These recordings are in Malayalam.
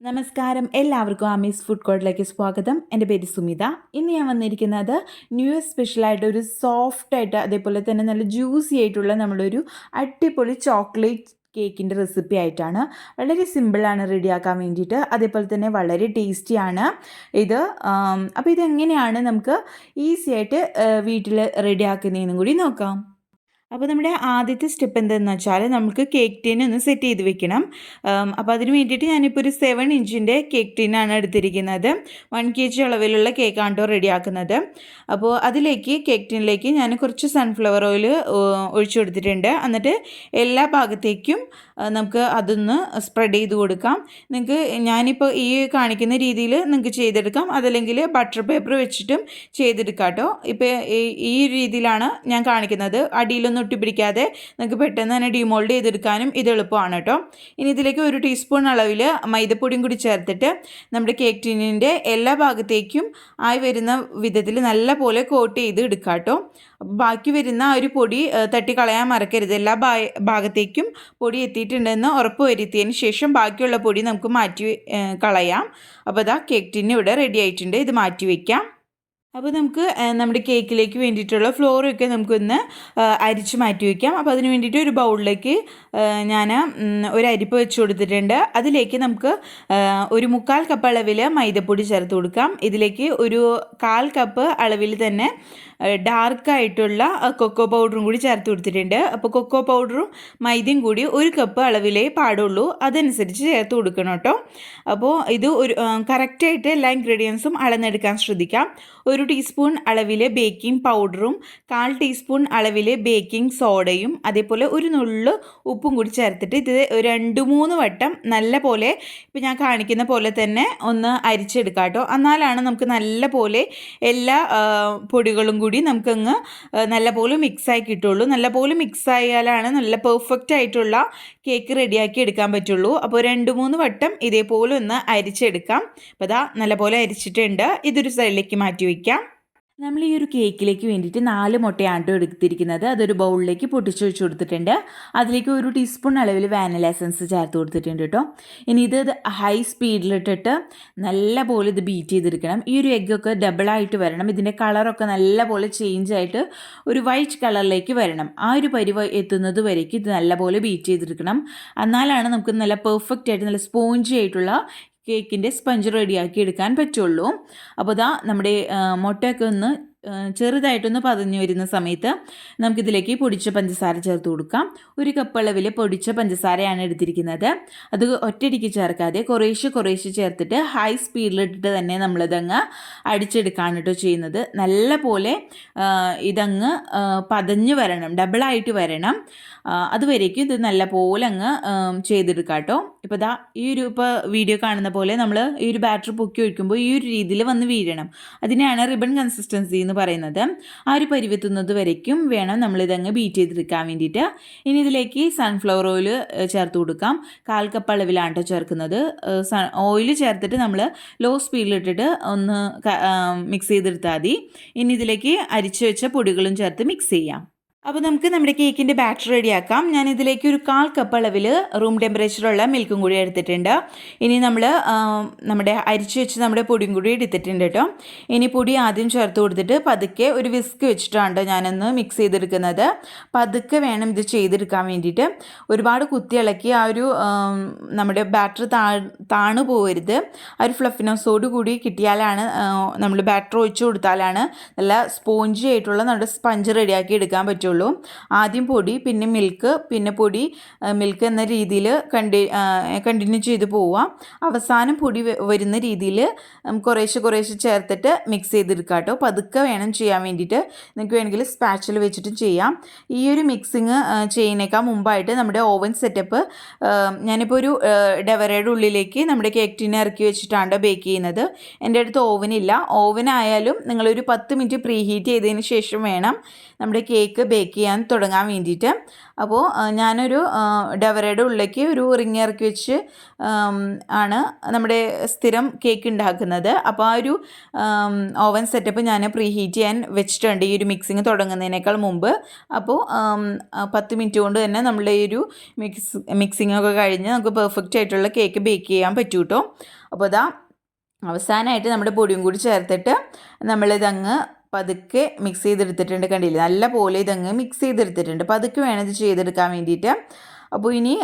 നമസ്കാരം, എല്ലാവർക്കും ആമീസ് ഫുഡ് കോർട്ടിലേക്ക് സ്വാഗതം. എൻ്റെ പേര് സുമിത. ഇന്ന് ഞാൻ വന്നിരിക്കുന്നത് ന്യൂ ഇയർ സ്പെഷ്യലായിട്ട് ഒരു സോഫ്റ്റായിട്ട് അതേപോലെ തന്നെ നല്ല ജ്യൂസി ആയിട്ടുള്ള നമ്മളൊരു അടിപൊളി ചോക്ലേറ്റ് കേക്കിൻ്റെ റെസിപ്പി ആയിട്ടാണ്. വളരെ സിമ്പിളാണ് റെഡിയാക്കാൻ വേണ്ടിയിട്ട്, അതേപോലെ തന്നെ വളരെ ടേസ്റ്റിയാണ് ഇത്. അപ്പോൾ ഇതെങ്ങനെയാണ് നമുക്ക് ഈസി ആയിട്ട് വീട്ടിൽ റെഡിയാക്കുന്നതെന്നും കൂടി നോക്കാം. അപ്പോൾ നമ്മുടെ ആദ്യത്തെ സ്റ്റെപ്പ് എന്താണെന്ന് വെച്ചാൽ നമുക്ക് കേക്ക് ടീൻ ഒന്ന് സെറ്റ് ചെയ്ത് വെക്കണം. അപ്പോൾ അതിന് വേണ്ടിയിട്ട് ഞാനിപ്പോൾ ഒരു 7 ഇഞ്ചിൻ്റെ കേക്ക് ടീനാണ് എടുത്തിരിക്കുന്നത്. 1 kg അളവിലുള്ള കേക്കാണ് കേട്ടോ റെഡിയാക്കുന്നത്. അപ്പോൾ അതിലേക്ക് കേക്ക് ടീനിലേക്ക് ഞാൻ കുറച്ച് സൺഫ്ലവർ ഓയിൽ ഒഴിച്ചു കൊടുത്തിട്ടുണ്ട്. എന്നിട്ട് എല്ലാ ഭാഗത്തേക്കും നമുക്ക് അതൊന്ന് സ്പ്രെഡ് ചെയ്ത് കൊടുക്കാം. നിങ്ങൾക്ക് ഞാനിപ്പോൾ ഈ കാണിക്കുന്ന രീതിയിൽ നിങ്ങൾക്ക് ചെയ്തെടുക്കാം, അതല്ലെങ്കിൽ ബട്ടർ പേപ്പർ വെച്ചിട്ടും ചെയ്തെടുക്കാം കേട്ടോ. ഇപ്പോൾ ഈ രീതിയിലാണ് ഞാൻ കാണിക്കുന്നത്. അടിയിലൊന്നും ഒട്ടിപ്പിടിക്കാതെ നിങ്ങൾക്ക് പെട്ടെന്ന് തന്നെ ഡിമോൾഡ് ചെയ്തെടുക്കാനും ഇത് എളുപ്പമാണ് കേട്ടോ. ഇനി ഇതിലേക്ക് 1 ടീസ്പൂൺ അളവിൽ മൈദപ്പൊടിയും കൂടി ചേർത്തിട്ട് നമ്മുടെ കേക്ക് ടീനിൻ്റെ എല്ലാ ഭാഗത്തേക്കും ആയി വരുന്ന വിധത്തിൽ നല്ല പോലെ കോട്ട് ചെയ്ത് എടുക്കാം കേട്ടോ. അപ്പോൾ ബാക്കി വരുന്ന ഒരു പൊടി തട്ടിക്കളയാൻ മറക്കരുത്. എല്ലാ ഭാഗത്തേക്കും പൊടി എത്തിയിട്ടുണ്ടെന്ന് ഉറപ്പ് വരുത്തിയതിന് ശേഷം ബാക്കിയുള്ള പൊടി നമുക്ക് മാറ്റി കളയാം. അപ്പോൾ ഇതാ കേക്ക് ടീൻ ഇവിടെ റെഡി ആയിട്ടുണ്ട്. ഇത് മാറ്റി വയ്ക്കാം. അപ്പോൾ നമുക്ക് നമ്മുടെ കേക്കിലേക്ക് വേണ്ടിയിട്ടുള്ള ഫ്ലോറൊക്കെ നമുക്കൊന്ന് അരിച്ച് മാറ്റി വയ്ക്കാം. അപ്പോൾ അതിന് വേണ്ടിയിട്ട് ഒരു ബൗളിലേക്ക് ഞാൻ ഒരു അരിപ്പ് വെച്ച് കൊടുത്തിട്ടുണ്ട്. അതിലേക്ക് നമുക്ക് ഒരു 1/4 കപ്പ് അളവിൽ മൈദപ്പൊടി ചേർത്ത് കൊടുക്കാം. ഇതിലേക്ക് ഒരു 1/4 കപ്പ് അളവിൽ തന്നെ ഡാർക്കായിട്ടുള്ള കൊക്കോ പൗഡറും കൂടി ചേർത്ത് കൊടുത്തിട്ടുണ്ട്. അപ്പോൾ കൊക്കോ പൗഡറും മൈദയും കൂടി 1 കപ്പ് അളവിലേ പാടുള്ളൂ, അതനുസരിച്ച് ചേർത്ത് കൊടുക്കണം കേട്ടോ. അപ്പോൾ ഇത് ഒരു കറക്റ്റായിട്ട് എല്ലാ ഇൻഗ്രീഡിയൻസും അളന്നെടുക്കാൻ ശ്രദ്ധിക്കാം. 1 ടീസ്പൂൺ അളവിൽ ബേക്കിംഗ് പൗഡറും 1/4 ടീസ്പൂൺ അളവിൽ ബേക്കിംഗ് സോഡയും അതേപോലെ ഒരു നുള്ളു ഉപ്പും കൂടി ചേർത്തിട്ട് ഇത് 2-3 വട്ടം നല്ല പോലെ ഇപ്പോൾ ഞാൻ കാണിക്കുന്ന പോലെ തന്നെ ഒന്ന് അരിച്ചെടുക്കാം കേട്ടോ. എന്നാലാണ് നമുക്ക് നല്ല പോലെ എല്ലാ പൊടികളും കൂടി നമുക്കങ്ങ് നല്ല പോലെ മിക്സായി കിട്ടുള്ളൂ. നല്ല പോലെ മിക്സ് ആയാലാണ് നല്ല പെർഫെക്റ്റ് ആയിട്ടുള്ള കേക്ക് റെഡിയാക്കി എടുക്കാൻ പറ്റുള്ളൂ. അപ്പോൾ 2-3 വട്ടം ഇതേപോലെ ഒന്ന് അരിച്ചെടുക്കാം. അപ്പോൾ ഇതാ നല്ല പോലെ അരിച്ചിട്ടുണ്ട്. ഇതൊരു സൈഡിലേക്ക് മാറ്റി വയ്ക്കാം. നമ്മൾ ഈ ഒരു കേക്കിലേക്ക് വേണ്ടിയിട്ട് 4 മുട്ടയാണ് എടുത്തിരിക്കുന്നത്. അതൊരു ബൗളിലേക്ക് പൊട്ടിച്ച് വെച്ച് കൊടുത്തിട്ടുണ്ട്. അതിലേക്ക് 1 ടീസ്പൂൺ അളവിൽ വാനില എസൻസ് ചേർത്ത് കൊടുത്തിട്ടുണ്ട് കേട്ടോ. ഇനി ഇത് ഹൈ സ്പീഡിലിട്ടിട്ട് നല്ല പോലെ ഇത് ബീറ്റ് ചെയ്തെടുക്കണം. ഈ ഒരു എഗ്ഗൊക്കെ ഡബിളായിട്ട് വരണം. ഇതിൻ്റെ കളറൊക്കെ നല്ല പോലെ ചേഞ്ച് ആയിട്ട് ഒരു വൈറ്റ് കളറിലേക്ക് വരണം. ആ ഒരു പരിവ് എത്തുന്നത് വരേക്കും ഇത് നല്ല പോലെ ബീറ്റ് ചെയ്തെടുക്കണം. എന്നാലാണ് നമുക്ക് നല്ല പെർഫെക്റ്റ് ആയിട്ട് നല്ല സ്പോഞ്ചി ആയിട്ടുള്ള കേക്കിൻ്റെ സ്പഞ്ച് റെഡിയാക്കി എടുക്കാൻ പറ്റുള്ളൂ. അപ്പോൾ ഇതാ നമ്മുടെ മുട്ടയൊക്കെ ഒന്ന് ചെറുതായിട്ടൊന്ന് പതഞ്ഞു വരുന്ന സമയത്ത് നമുക്കിതിലേക്ക് പൊടിച്ച പഞ്ചസാര ചേർത്ത് കൊടുക്കാം. 1 കപ്പ് അളവിൽ പൊടിച്ച പഞ്ചസാരയാണ് എടുത്തിരിക്കുന്നത്. അത് ഒറ്റയടിക്ക് ചേർക്കാതെ കുറേശ്ശെ ചേർത്തിട്ട് ഹൈ സ്പീഡിലിട്ടിട്ട് തന്നെ നമ്മളിതങ്ങ് അടിച്ചെടുക്കുകയാണ് കേട്ടോ ചെയ്യുന്നത്. നല്ല പോലെ ഇതങ്ങ് പതഞ്ഞ് വരണം, ഡബിളായിട്ട് വരണം. അതുവരേക്കും ഇത് നല്ല പോലെ അങ്ങ് ചെയ്തെടുക്കാം കേട്ടോ. ഇപ്പോൾ ഇതാ ഇപ്പോൾ വീഡിയോ കാണുന്ന പോലെ നമ്മൾ ഈ ഒരു ബാറ്റർ പൊക്കി ഒഴിക്കുമ്പോൾ ഈ ഒരു രീതിയിൽ വന്ന് വീഴണം. അതിനെയാണ് റിബൺ കൺസിസ്റ്റൻസി എന്ന് പറയുന്നത്. ആ ഒരു പരിവെത്തുന്നത് വരയ്ക്കും വേണം നമ്മളിതങ്ങ് ബീറ്റ് ചെയ്തെടുക്കാൻ വേണ്ടിയിട്ട്. ഇനി ഇതിലേക്ക് സൺഫ്ലവർ ഓയിൽ ചേർത്ത് കൊടുക്കാം. 1/4 കപ്പ് അളവിലാണ് കേട്ടോ ചേർക്കുന്നത്. ഓയിൽ ചേർത്തിട്ട് നമ്മൾ ലോ സ്പീഡിലിട്ടിട്ട് ഒന്ന് മിക്സ് ചെയ്തെടുത്താൽ മതി. ഇനി ഇതിലേക്ക് അരിച്ചു വെച്ച പൊടികളും ചേർത്ത് മിക്സ് ചെയ്യാം. അപ്പോൾ നമുക്ക് നമ്മുടെ കേക്കിൻ്റെ ബാറ്റർ റെഡിയാക്കാം. ഞാൻ ഇതിലേക്ക് ഒരു 1/4 കപ്പ് അളവിൽ റൂം ടെമ്പറേച്ചറുള്ള മിൽക്കും കൂടി എടുത്തിട്ടുണ്ട്. ഇനി നമ്മൾ നമ്മുടെ അരിച്ചു വെച്ച് നമ്മുടെ പൊടിയും കൂടി എടുത്തിട്ടുണ്ട് കേട്ടോ. ഇനി പൊടി ആദ്യം ചേർത്ത് കൊടുത്തിട്ട് പതുക്കെ ഒരു വിസ്ക് വെച്ചിട്ടാണ് ഞാനൊന്ന് മിക്സ് ചെയ്തെടുക്കുന്നത്. പതുക്കെ വേണം ഇത് ചെയ്തെടുക്കാൻ വേണ്ടിയിട്ട്. ഒരുപാട് കുത്തി ഇളക്കി ആ ഒരു നമ്മുടെ ബാറ്റർ താണു പോകരുത്. ആ ഒരു ഫ്ലഫിനെസ്സോട് കൂടി കിട്ടിയാലാണ് നമ്മൾ ബാറ്റർ ഒഴിച്ചു കൊടുത്താലാണ് നല്ല സ്പോഞ്ചി ആയിട്ടുള്ള നമ്മുടെ സ്പഞ്ച് റെഡിയാക്കി എടുക്കാൻ പറ്റുള്ളൂ. ആദ്യം പൊടി, പിന്നെ മിൽക്ക്, പിന്നെ പൊടി, മിൽക്ക് എന്ന രീതിയിൽ കണ്ടിന്യൂ ചെയ്ത് പോവാം. അവസാനം പൊടി വരുന്ന രീതിയിൽ കുറേശ്ശെ ചേർത്തിട്ട് മിക്സ് ചെയ്തെടുക്കാം കേട്ടോ. പതുക്കെ വേണം ചെയ്യാൻ വേണ്ടിയിട്ട്. നിങ്ങൾക്ക് വേണമെങ്കിൽ സ്പാച്ചിൽ വെച്ചിട്ട് ചെയ്യാം. ഈ ഒരു മിക്സിങ് ചെയ്യുന്നേക്കാൾ മുമ്പായിട്ട് നമ്മുടെ ഓവൻ സെറ്റപ്പ് ഞാനിപ്പോൾ ഒരു ഡവറയുടെ ഉള്ളിലേക്ക് നമ്മുടെ കേക്ക് ടീൻ ഇറക്കി വെച്ചിട്ടാണ് ബേക്ക് ചെയ്യുന്നത്. എൻ്റെ അടുത്ത് ഓവനില്ല. ഓവനായാലും നിങ്ങളൊരു 10 മിനിറ്റ് പ്രീ ഹീറ്റ് ചെയ്തതിന് ശേഷം വേണം നമ്മുടെ കേക്ക് ബേക്ക് ബേക്ക് ചെയ്യാൻ തുടങ്ങാൻ വേണ്ടിയിട്ട്. അപ്പോൾ ഞാനൊരു ഡവറയുടെ ഉള്ളിലേക്ക് ഒരു റിങ് ഇറക്കി വെച്ച് ആണ് നമ്മുടെ സ്ഥിരം കേക്ക് ഉണ്ടാക്കുന്നത്. അപ്പോൾ ആ ഒരു ഓവൻ സെറ്റപ്പ് ഞാൻ പ്രീ ഹീറ്റ് ചെയ്യാൻ വെച്ചിട്ടുണ്ട് ഈ ഒരു മിക്സിങ് തുടങ്ങുന്നതിനേക്കാൾ മുമ്പ്. അപ്പോൾ 10 മിനിറ്റ് കൊണ്ട് തന്നെ നമ്മുടെ ഈ ഒരു മിക്സിങ്ങൊക്കെ കഴിഞ്ഞ് നമുക്ക് പെർഫെക്റ്റ് ആയിട്ടുള്ള കേക്ക് ബേക്ക് ചെയ്യാൻ പറ്റും കേട്ടോ. അപ്പോൾ അതാ അവസാനമായിട്ട് നമ്മുടെ പൊടിയും കൂടി ചേർത്തിട്ട് നമ്മളിതങ്ങ് പതുക്കെ മിക്സ് ചെയ്തെടുത്തിട്ടുണ്ട്. കണ്ടില്ലേ, നല്ല പോലെ ഇതങ്ങ് മിക്സ് ചെയ്തെടുത്തിട്ടുണ്ട്. പതുക്കെ വേണം ഇത് ചെയ്തെടുക്കാൻ വേണ്ടിയിട്ട്. അപ്പോൾ ഇനി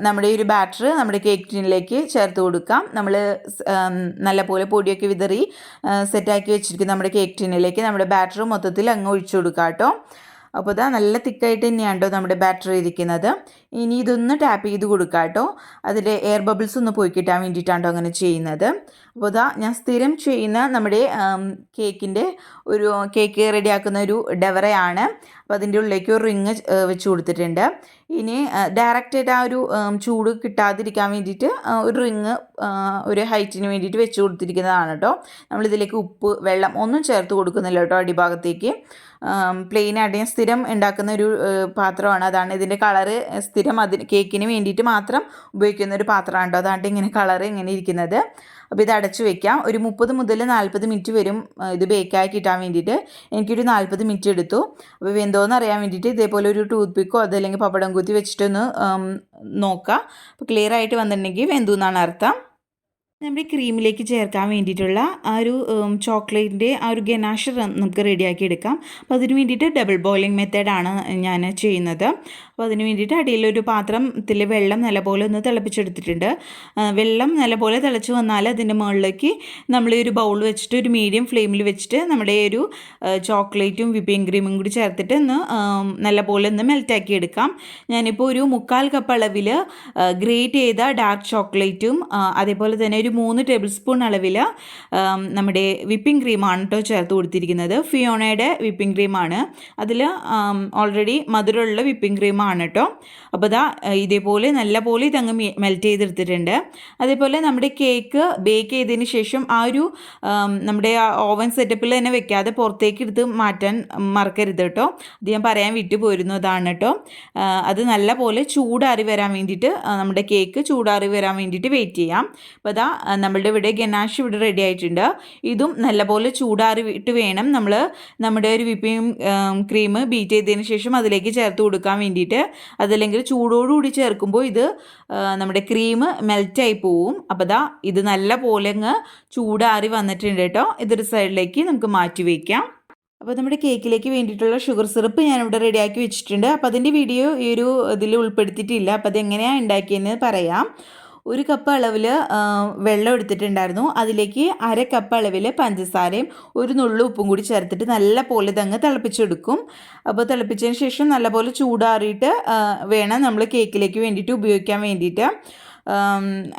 നമ്മുടെ ഈ ഒരു ബാറ്റർ നമ്മുടെ കേക്ക് ടിന്നിലേക്ക് ചേർത്ത് കൊടുക്കാം. നമ്മൾ നല്ലപോലെ പൊടിയൊക്കെ വിതറി സെറ്റാക്കി വെച്ചിരിക്കുന്ന നമ്മുടെ കേക്ക് ടിന്നിലേക്ക് നമ്മുടെ ബാറ്റർ മൊത്തത്തിൽ അങ്ങ് ഒഴിച്ചു കൊടുക്കാം കേട്ടോ. അപ്പോൾ ഇതാ നല്ല തിക്കായിട്ട് തന്നെയാണ് കേട്ടോ നമ്മുടെ ബാറ്ററി ഇരിക്കുന്നത്. ഇനി ഇതൊന്ന് ടാപ്പ് ചെയ്ത് കൊടുക്കാം കേട്ടോ. അതിൻ്റെ എയർ ബബിൾസ് ഒന്ന് പോയി കിട്ടാൻ വേണ്ടിയിട്ടാണ് അങ്ങനെ ചെയ്യുന്നത്. അപ്പോൾ ഇതാ ഞാൻ സ്ഥിരം ചെയ്യുന്ന നമ്മുടെ കേക്കിൻ്റെ ഒരു കേക്ക് റെഡിയാക്കുന്ന ഒരു ഡവറയാണ്. അപ്പോൾ അതിൻ്റെ ഉള്ളിലേക്ക് ഒരു റിങ് വെച്ച് കൊടുത്തിട്ടുണ്ട്. ഇനി ഡയറക്റ്റായിട്ട് ആ ഒരു ചൂട് കിട്ടാതിരിക്കാൻ വേണ്ടിയിട്ട് ഒരു റിങ് ഒരു ഹൈറ്റിന് വേണ്ടിയിട്ട് വെച്ച് കൊടുത്തിരിക്കുന്നതാണ് കേട്ടോ. നമ്മളിതിലേക്ക് ഉപ്പ്, വെള്ളം ഒന്നും ചേർത്ത് കൊടുക്കുന്നില്ല കേട്ടോ അടിഭാഗത്തേക്ക്. പ്ലെയിനായിട്ട് ഞാൻ സ്ഥിരം ഉണ്ടാക്കുന്ന ഒരു പാത്രമാണ്. അതാണ് ഇതിൻ്റെ കളറ് സ്ഥിരം അതിന് കേക്കിന് വേണ്ടിയിട്ട് മാത്രം ഉപയോഗിക്കുന്ന ഒരു പാത്രമാണ് കേട്ടോ. അതാണ്ട് ഇങ്ങനെ കളറ് ഇങ്ങനെ ഇരിക്കുന്നത്. അപ്പോൾ ഇത് അടച്ചു വെക്കാം. ഒരു 30 മുതൽ 40 മിനിറ്റ് വരും ഇത് ബേക്കായി കിട്ടാൻ വേണ്ടിയിട്ട്. എനിക്കൊരു 40 മിനിറ്റ് എടുത്തു. അപ്പോൾ വെന്തോന്ന് അറിയാൻ വേണ്ടിയിട്ട് ഇതേപോലെ ഒരു ടൂത്ത് പിക്കോ അതല്ലെങ്കിൽ പപ്പടം കുത്തി വെച്ചിട്ടൊന്ന് നോക്കാം. അപ്പോൾ ക്ലിയർ ആയിട്ട് വന്നിട്ടുണ്ടെങ്കിൽ വെന്തു എന്നാണ് അർത്ഥം. നമ്മുടെ ക്രീമിലേക്ക് ചേർക്കാൻ വേണ്ടിയിട്ടുള്ള ആ ഒരു ചോക്ലേറ്റിൻ്റെ ആ ഒരു ഗനാഷ് നമുക്ക് റെഡിയാക്കി എടുക്കാം. അപ്പോൾ അതിന് വേണ്ടിയിട്ട് ഡബിൾ ബോയിലിംഗ് മെത്തേഡാണ് ഞാൻ ചെയ്യുന്നത്. അപ്പോൾ അതിന് വേണ്ടിയിട്ട് അടിയിലൊരു പാത്രത്തിൽ വെള്ളം നല്ലപോലെ ഒന്ന് തിളപ്പിച്ചെടുത്തിട്ടുണ്ട്. വെള്ളം നല്ലപോലെ തിളച്ച് വന്നാൽ അതിൻ്റെ മുകളിലേക്ക് നമ്മൾ ഒരു ബൗൾ വെച്ചിട്ട് ഒരു മീഡിയം ഫ്ലെയിമിൽ വെച്ചിട്ട് നമ്മുടെ ഒരു ചോക്ലേറ്റും വിപ്പിംഗ് ക്രീമും കൂടി ചേർത്തിട്ട് ഒന്ന് നല്ലപോലെ ഒന്ന് മെൽറ്റാക്കി എടുക്കാം. ഞാനിപ്പോൾ ഒരു 1/4 കപ്പ് അളവിൽ ഗ്രേറ്റ് ചെയ്ത ഡാർക്ക് ചോക്ലേറ്റും അതേപോലെ തന്നെ ഒരു 3 ടേബിൾ സ്പൂൺ അളവിൽ നമ്മുടെ വിപ്പിംഗ് ക്രീമാണ് കേട്ടോ ചേർത്ത് കൊടുത്തിരിക്കുന്നത്. ഫിയോണയുടെ വിപ്പിംഗ് ക്രീമാണ്. അതിൽ ഓൾറെഡി മധുരമുള്ള വിപ്പിംഗ് ക്രീമാണ് കേട്ടോ. അപ്പോൾ ഇതാ ഇതേപോലെ നല്ലപോലെ ഇതങ്ങ് മെൽറ്റ് ചെയ്തെടുത്തിട്ടുണ്ട്. അതേപോലെ നമ്മുടെ കേക്ക് ബേക്ക് ചെയ്തതിന് ശേഷം ആ ഒരു നമ്മുടെ ഓവൻ സെറ്റപ്പിൽ തന്നെ വെക്കാതെ പുറത്തേക്ക് എടുത്ത് മാറ്റാൻ മറക്കരുത് കേട്ടോ. അത് ഞാൻ പറയാൻ വിട്ടു പോരുന്നതാണ് കേട്ടോ. അത് നല്ലപോലെ ചൂടാറി വരാൻ വേണ്ടിയിട്ട് നമ്മുടെ കേക്ക് ചൂടാറി വരാൻ വേണ്ടിയിട്ട് വെയിറ്റ് ചെയ്യാം. അപ്പോൾ അതാ നമ്മളുടെ ഇവിടെ ഗനാഷ് ഇവിടെ റെഡി ആയിട്ടുണ്ട്. ഇതും നല്ലപോലെ ചൂടാറിയിട്ട് വേണം നമ്മൾ നമ്മുടെ ഒരു വിപ്പിംഗ് ക്രീം ബീറ്റ് ചെയ്തതിന് ശേഷം അതിലേക്ക് ചേർത്ത് കൊടുക്കാൻ വേണ്ടിയിട്ട്. അതല്ലെങ്കിൽ ചൂടോടുകൂടി ചേർക്കുമ്പോൾ ഇത് നമ്മുടെ ക്രീം മെൽറ്റായി പോവും. അപ്പോൾ ദാ ഇത് നല്ല പോലെ അങ്ങ് ചൂടാറി വന്നിട്ടുണ്ട് കേട്ടോ. ഇതൊരു സൈഡിലേക്ക് നമുക്ക് മാറ്റി വയ്ക്കാം. അപ്പോൾ നമ്മുടെ കേക്കിലേക്ക് വേണ്ടിയിട്ടുള്ള ഷുഗർ സിറപ്പ് ഞാനിവിടെ റെഡിയാക്കി വെച്ചിട്ടുണ്ട്. അപ്പോൾ അതിൻ്റെ വീഡിയോ ഈ ഒരു ഇതിൽ ഉൾപ്പെടുത്തിയിട്ടില്ല. അപ്പോൾ അതെങ്ങനെയാണ് ഉണ്ടാക്കിയെന്ന് പറയാം. 1 കപ്പ് അളവിൽ വെള്ളം എടുത്തിട്ടുണ്ടായിരുന്നു. അതിലേക്ക് 1/2 കപ്പ് അളവിൽ പഞ്ചസാരയും ഒരു നുള്ളു ഉപ്പും കൂടി ചേർത്തിട്ട് നല്ല പോലെ ഇതങ്ങ് തിളപ്പിച്ചെടുക്കും. അപ്പോൾ തിളപ്പിച്ചതിന് ശേഷം നല്ലപോലെ ചൂടാറിയിട്ട് വേണം നമ്മൾ കേക്കിലേക്ക് വേണ്ടിയിട്ട് ഉപയോഗിക്കാൻ വേണ്ടിയിട്ട്.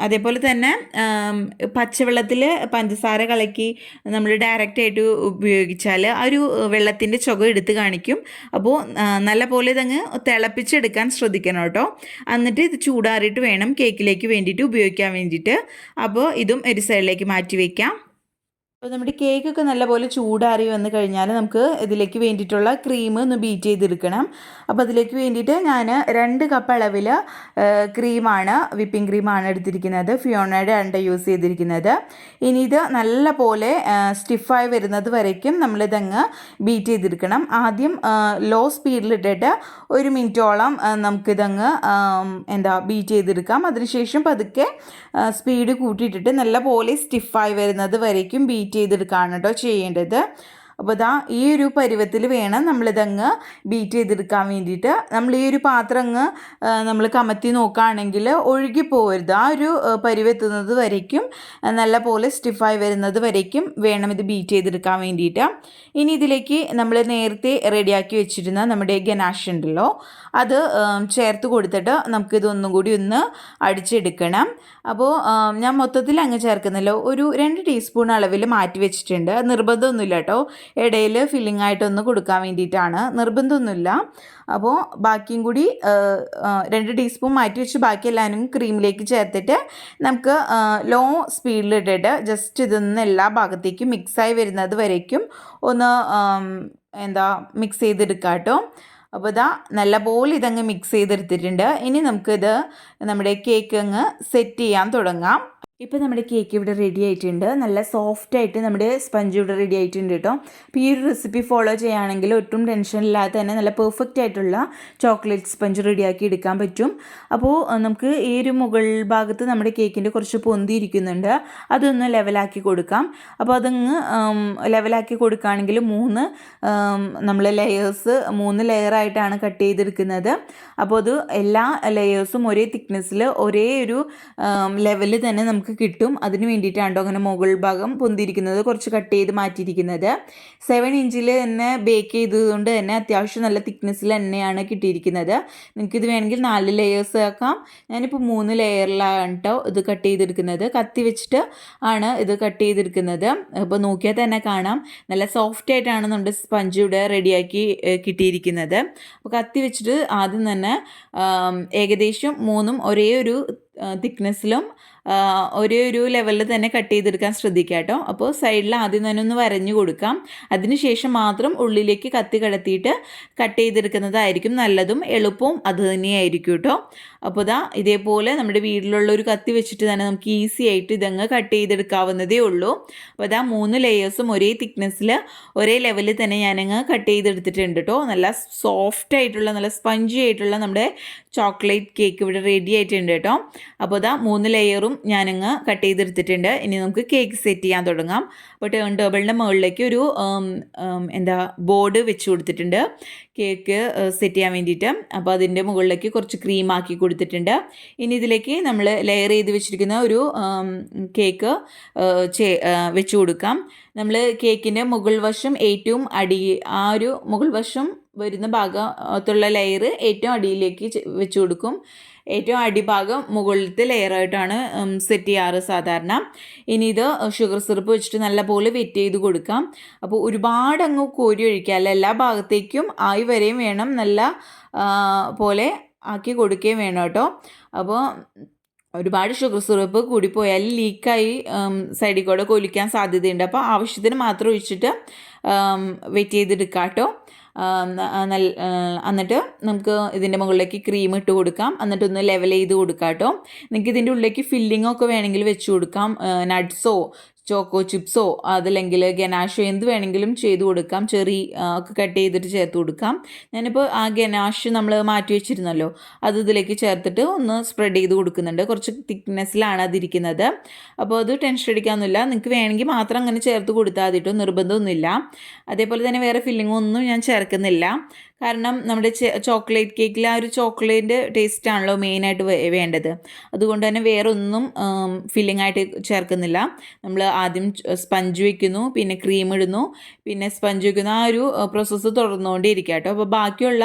അതേപോലെ തന്നെ പച്ചവെള്ളത്തിൽ പഞ്ചസാര കലക്കി നമ്മൾ ഡയറക്റ്റായിട്ട് ഉപയോഗിച്ചാൽ ആ ഒരു വെള്ളത്തിൻ്റെ ചുക എടുത്ത് കാണിക്കും. അപ്പോൾ നല്ല പോലെ ഇതങ്ങ് തിളപ്പിച്ചെടുക്കാൻ ശ്രദ്ധിക്കണം കേട്ടോ. എന്നിട്ട് ഇത് ചൂടാറിയിട്ട് വേണം കേക്കിലേക്ക് വേണ്ടിയിട്ട് ഉപയോഗിക്കാൻ വേണ്ടിയിട്ട്. അപ്പോൾ ഇതും ഒരു സൈഡിലേക്ക് മാറ്റി വയ്ക്കാം. അപ്പോൾ നമ്മുടെ കേക്കൊക്കെ നല്ലപോലെ ചൂടാറി വന്നു കഴിഞ്ഞാൽ നമുക്ക് ഇതിലേക്ക് വേണ്ടിയിട്ടുള്ള ക്രീം ഒന്ന് ബീറ്റ് ചെയ്തെടുക്കണം. അപ്പോൾ അതിലേക്ക് വേണ്ടിയിട്ട് ഞാൻ 2 കപ്പ് അളവിൽ ക്രീമാണ് വിപ്പിംഗ് ക്രീമാണ് എടുത്തിരിക്കുന്നത്. ഫിയോണയുടെ ആണ് യൂസ് ചെയ്തിരിക്കുന്നത്. ഇനി ഇത് നല്ല പോലെ സ്റ്റിഫായി വരുന്നത് വരയ്ക്കും നമ്മളിതങ്ങ് ബീറ്റ് ചെയ്തെടുക്കണം. ആദ്യം ലോ സ്പീഡിലിട്ടിട്ട് 1 മിനിറ്റോളം നമുക്കിതങ്ങ് ബീറ്റ് ചെയ്തെടുക്കാം. അതിനുശേഷം പതുക്കെ സ്പീഡ് കൂട്ടിയിട്ടിട്ട് നല്ല പോലെ സ്റ്റിഫായി വരുന്നത് വരയ്ക്കും ബീറ്റ് ചെയ്തെടുക്കുകയാണ് കേട്ടോ ചെയ്യേണ്ടത്. അപ്പോൾ ഇതാ ഈ ഒരു പരുവത്തിൽ വേണം നമ്മളിതങ്ങ് ബീറ്റ് ചെയ്തെടുക്കാൻ വേണ്ടിയിട്ട്. നമ്മൾ ഈ ഒരു പാത്രം അങ്ങ് നമ്മൾ കമത്തി നോക്കുകയാണെങ്കിൽ ഒഴുകിപ്പോകരുത്. ആ ഒരു പരുവെത്തുന്നത് വരയ്ക്കും നല്ല പോലെ സ്റ്റിഫായി വരുന്നത് വരയ്ക്കും വേണം ഇത് ബീറ്റ് ചെയ്തെടുക്കാൻ വേണ്ടിയിട്ട്. ഇനി ഇതിലേക്ക് നമ്മൾ നേരത്തെ റെഡിയാക്കി വെച്ചിരുന്ന നമ്മുടെ ഗനാഷ് ഉണ്ടല്ലോ അത് ചേർത്ത് കൊടുത്തിട്ട് നമുക്കിതൊന്നും കൂടി ഒന്ന് അടിച്ചെടുക്കണം. അപ്പോൾ ഞാൻ മൊത്തത്തിൽ അങ്ങ് ചേർക്കുന്നില്ല. ഒരു 2 ടീസ്പൂൺ അളവിൽ മാറ്റി വെച്ചിട്ടുണ്ട്. നിർബന്ധമൊന്നുമില്ല കേട്ടോ. ഇടയിൽ ഫില്ലിംഗ് ആയിട്ടൊന്ന് കൊടുക്കാൻ വേണ്ടിയിട്ടാണ്, നിർബന്ധമൊന്നുമില്ല. അപ്പോൾ ബാക്കിയും കൂടി 2 ടീസ്പൂൺ മാറ്റി വെച്ച് ബാക്കി എല്ലാവരും ക്രീമിലേക്ക് ചേർത്തിട്ട് നമുക്ക് ലോ സ്പീഡിലിട്ടിട്ട് ജസ്റ്റ് ഇതൊന്ന് എല്ലാ ഭാഗത്തേക്കും മിക്സായി വരുന്നത് വരയ്ക്കും ഒന്ന് മിക്സ് ചെയ്തെടുക്കാം കേട്ടോ. അപ്പോൾ ഇതാ നല്ലപോലെ ഇതങ്ങ് മിക്സ് ചെയ്തെടുത്തിട്ടുണ്ട്. ഇനി നമുക്കിത് നമ്മുടെ കേക്ക് അങ്ങ് സെറ്റ് ചെയ്യാൻ തുടങ്ങാം. ഇപ്പോൾ നമ്മുടെ കേക്ക് ഇവിടെ റെഡി ആയിട്ടുണ്ട്. നല്ല സോഫ്റ്റ് ആയിട്ട് നമ്മുടെ സ്പഞ്ച് ഇവിടെ റെഡി ആയിട്ടുണ്ട് കേട്ടോ. അപ്പോൾ ഈ ഒരു റെസിപ്പി ഫോളോ ചെയ്യുകയാണെങ്കിൽ ഒട്ടും ടെൻഷൻ ഇല്ലാതെ തന്നെ നല്ല പെർഫെക്റ്റ് ആയിട്ടുള്ള ചോക്ലേറ്റ് സ്പഞ്ച് റെഡിയാക്കി എടുക്കാൻ പറ്റും. അപ്പോൾ നമുക്ക് ഈ ഒരു മുകൾ ഭാഗത്ത് നമ്മുടെ കേക്കിൻ്റെ കുറച്ച് പൊന്തിയിരിക്കുന്നുണ്ട്, അതൊന്ന് ലെവലാക്കി കൊടുക്കാം. അപ്പോൾ അതങ്ങ് ലെവലാക്കി കൊടുക്കുകയാണെങ്കിൽ നമ്മൾ മൂന്ന് ലെയറായിട്ടാണ് കട്ട് ചെയ്തെടുക്കുന്നത്. അപ്പോൾ അത് എല്ലാ ലെയേഴ്സും ഒരേ തിക്നെസ്സിൽ ഒരേ ഒരു ലെവലിൽ തന്നെ നമുക്ക് കിട്ടും. അതിന് വേണ്ടിയിട്ടാണ് അങ്ങനെ മുകൾ ഭാഗം പൊന്തിയിരിക്കുന്നത് കുറച്ച് കട്ട് ചെയ്ത് മാറ്റിയിരിക്കുന്നത്. 7 ഇഞ്ചിൽ തന്നെ ബേക്ക് ചെയ്തതുകൊണ്ട് തന്നെ അത്യാവശ്യം നല്ല തിക്നെസ്സിൽ തന്നെയാണ് കിട്ടിയിരിക്കുന്നത്. നിങ്ങൾക്കിത് വേണമെങ്കിൽ 4 ലെയേഴ്സ് ആക്കാം. ഞാനിപ്പോൾ 3 ലെയറിലാണ് കേട്ടോ ഇത് കട്ട് ചെയ്തെടുക്കുന്നത്. കത്തി വെച്ചിട്ട് ആണ് ഇത് കട്ട് ചെയ്തെടുക്കുന്നത്. അപ്പോൾ നോക്കിയാൽ തന്നെ കാണാം നല്ല സോഫ്റ്റ് ആയിട്ടാണ് നമ്മുടെ സ്പഞ്ച് ഇവിടെ റെഡിയാക്കി കിട്ടിയിരിക്കുന്നത്. അപ്പോൾ കത്തി വെച്ചിട്ട് ആദ്യം തന്നെ ഏകദേശം 3ഉം ഒരേ ഒരു തിക്നെസ്സിലും ഒരേ ഒരു ലെവലിൽ തന്നെ കട്ട് ചെയ്തെടുക്കാൻ ശ്രദ്ധിക്കുക കേട്ടോ. അപ്പോൾ സൈഡിൽ ആദ്യം തന്നെ ഒന്ന് വരഞ്ഞു കൊടുക്കാം. അതിനുശേഷം മാത്രം ഉള്ളിലേക്ക് കത്തി കടത്തിയിട്ട് കട്ട് ചെയ്തെടുക്കുന്നതായിരിക്കും നല്ലതും എളുപ്പവും അത് തന്നെയായിരിക്കും കേട്ടോ. അപ്പോൾ ഇതേപോലെ നമ്മുടെ വീട്ടിലുള്ള ഒരു കത്തി വെച്ചിട്ട് തന്നെ നമുക്ക് ഈസി ആയിട്ട് ഇതങ്ങ് കട്ട് ചെയ്തെടുക്കാവുന്നതേ ഉള്ളൂ. അപ്പോൾ 3 ലെയേഴ്സും ഒരേ തിക്നെസ്സിൽ ഒരേ ലെവലിൽ തന്നെ ഞാനങ്ങ് കട്ട് ചെയ്തെടുത്തിട്ടുണ്ട് കേട്ടോ. നല്ല സോഫ്റ്റ് ആയിട്ടുള്ള നല്ല സ്പഞ്ചി ആയിട്ടുള്ള നമ്മുടെ ചോക്ലേറ്റ് കേക്ക് ഇവിടെ റെഡി ആയിട്ടുണ്ട് കേട്ടോ. അപ്പോൾ 3 ലെയറും ഞാനങ്ങ് കട്ട് ചെയ്തെടുത്തിട്ടുണ്ട്. ഇനി നമുക്ക് കേക്ക് സെറ്റ് ചെയ്യാൻ തുടങ്ങാം. അപ്പോൾ ടേൺ ടേബിളിൻ്റെ മുകളിലേക്ക് ഒരു ബോർഡ് വെച്ച് കൊടുത്തിട്ടുണ്ട് കേക്ക് സെറ്റ് ചെയ്യാൻ വേണ്ടിയിട്ട്. അപ്പോൾ അതിൻ്റെ മുകളിലേക്ക് കുറച്ച് ക്രീം ആക്കി കൊടുത്തിട്ടുണ്ട്. ഇനി ഇതിലേക്ക് നമ്മൾ ലെയർ ചെയ്ത് വെച്ചിരിക്കുന്ന ഒരു കേക്ക് വെച്ച് കൊടുക്കാം. നമ്മൾ കേക്കിൻ്റെ മുകൾ വശം ഏറ്റവും ആ ഒരു മുകൾ വശം വരുന്ന ഭാഗത്തുള്ള ലെയർ ഏറ്റവും അടിയിലേക്ക് വെച്ച് കൊടുക്കും. ഏറ്റവും അടിഭാഗം മുകളിലത്തെ ലെയറായിട്ടാണ് സെറ്റ് ചെയ്യാറ് സാധാരണ. ഇനി ഇത് ഷുഗർ സിറപ്പ് വെച്ചിട്ട് നല്ലപോലെ വെറ്റ് ചെയ്ത് കൊടുക്കാം. അപ്പോൾ ഒരുപാട് അങ്ങ് കോരി ഒഴിക്കുക, എല്ലാ ഭാഗത്തേക്കും ആയി വരെയും വേണം, നല്ല പോലെ ആക്കി കൊടുക്കുകയും വേണം കേട്ടോ. അപ്പോൾ ഒരുപാട് ഷുഗർ സിറപ്പ് കൂടിപ്പോയാൽ ലീക്കായി സൈഡിൽ കൂടെ കൊലിക്കാൻ സാധ്യതയുണ്ട്. അപ്പോൾ ആവശ്യത്തിന് മാത്രം ഒഴിച്ചിട്ട് വെറ്റ് ചെയ്തെടുക്കാം കേട്ടോ. എന്നിട്ട് നമുക്ക് ഇതിൻ്റെ മുകളിലേക്ക് ക്രീം ഇട്ട് കൊടുക്കാം. എന്നിട്ടൊന്ന് ലെവൽ ചെയ്ത് കൊടുക്കാം കേട്ടോ. നിങ്ങൾക്ക് ഇതിൻ്റെ ഉള്ളിലേക്ക് ഫില്ലിങ്ങൊക്കെ വേണമെങ്കിൽ വെച്ച് കൊടുക്കാം. നട്ട്സോ ചോക്കോ ചിപ്സോ അതല്ലെങ്കിൽ ഗനാഷോ എന്ത് വേണമെങ്കിലും ചെയ്ത് കൊടുക്കാം. ചെറി ഒക്കെ കട്ട് ചെയ്തിട്ട് ചേർത്ത് കൊടുക്കാം. ഞാനിപ്പോൾ ആ ഗനാഷ് നമ്മൾ മാറ്റി വെച്ചിരുന്നല്ലോ, അത് ഇതിലേക്ക് ചേർത്തിട്ട് ഒന്ന് സ്പ്രെഡ് ചെയ്ത് കൊടുക്കുന്നുണ്ട്. കുറച്ച് തിക്നെസ്സിലാണ് അതിരിക്കുന്നത്. അപ്പോൾ അത് ടെൻഷൻ അടിക്കാനൊന്നുമില്ല. നിങ്ങൾക്ക് വേണമെങ്കിൽ മാത്രം അങ്ങനെ ചേർത്ത് കൊടുത്താൽ മതിട്ടോ, നിർബന്ധമൊന്നുമില്ല. അതേപോലെ തന്നെ വേറെ ഫില്ലിങ്ങൊന്നും ഞാൻ ചേർക്കുന്നില്ല. കാരണം നമ്മുടെ ചോക്ലേറ്റ് കേക്കിൽ ആ ഒരു ചോക്ലേറ്റ് ടേസ്റ്റ് ആണല്ലോ മെയിനായിട്ട് വേണ്ടത്. അതുകൊണ്ട് തന്നെ വേറെ ഒന്നും ഫില്ലിംഗ് ആയിട്ട് ചേർക്കുന്നില്ല. നമ്മൾ ആദ്യം സ്പഞ്ച് വയ്ക്കുന്നു, പിന്നെ ക്രീം ഇടുന്നു, പിന്നെ സ്പഞ്ച് വയ്ക്കുന്നു. ആ ഒരു പ്രോസസ്സ് തുടർന്നുകൊണ്ടേയിരിക്കുക കേട്ടോ. അപ്പോൾ ബാക്കിയുള്ള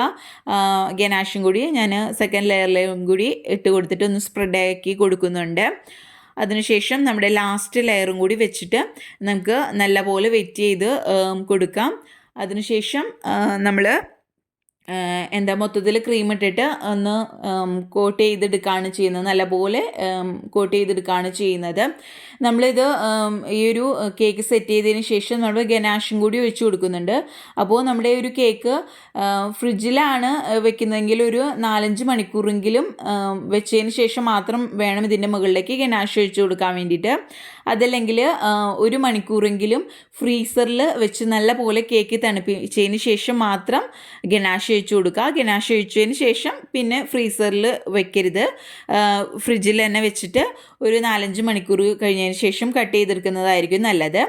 ഗനാഷും കൂടി ഞാൻ സെക്കൻഡ് ലെയറിലും കൂടി ഇട്ട് കൊടുത്തിട്ട് ഒന്ന് സ്പ്രെഡ് ആക്കി കൊടുക്കുന്നുണ്ട്. അതിനുശേഷം നമ്മുടെ ലാസ്റ്റ് ലെയറും കൂടി വെച്ചിട്ട് നമുക്ക് നല്ലപോലെ വെറ്റ് ചെയ്ത് കൊടുക്കാം. അതിനുശേഷം നമ്മൾ മൊത്തത്തിൽ ക്രീം ഇട്ടിട്ട് ഒന്ന് കോട്ട് ചെയ്തെടുക്കുകയാണ് ചെയ്യുന്നത്. നല്ലപോലെ കോട്ട് ചെയ്തെടുക്കുകയാണ് ചെയ്യുന്നത്. നമ്മളിത് ഈ ഒരു കേക്ക് സെറ്റ് ചെയ്തതിന് ശേഷം നമ്മൾ ഗനാഷും കൂടി ഒഴിച്ചു കൊടുക്കുന്നുണ്ട്. അപ്പോൾ നമ്മുടെ ഒരു കേക്ക് ഫ്രിഡ്ജിലാണ് വെക്കുന്നതെങ്കിൽ ഒരു 4-5 മണിക്കൂറെങ്കിലും വെച്ചതിന് ശേഷം മാത്രം വേണം ഇതിൻ്റെ മുകളിലേക്ക് ഗനാഷ് ഒഴിച്ചു കൊടുക്കാൻ വേണ്ടിയിട്ട്. അതല്ലെങ്കിൽ 1 മണിക്കൂറെങ്കിലും ഫ്രീസറിൽ വെച്ച് നല്ല പോലെ കേക്ക് തണുപ്പിച്ചതിന് ശേഷം മാത്രം ഗനാഷ് ഒഴിച്ചു കൊടുക്കുക. ഗനാഷ് ഒഴിച്ചതിന് ശേഷം പിന്നെ ഫ്രീസറിൽ വെക്കരുത്, ഫ്രിഡ്ജിൽ തന്നെ വെച്ചിട്ട് ഒരു 4-5 മണിക്കൂർ കഴിഞ്ഞതിന് ശേഷം കട്ട് ചെയ്തെടുക്കുന്നതായിരിക്കും നല്ലത്.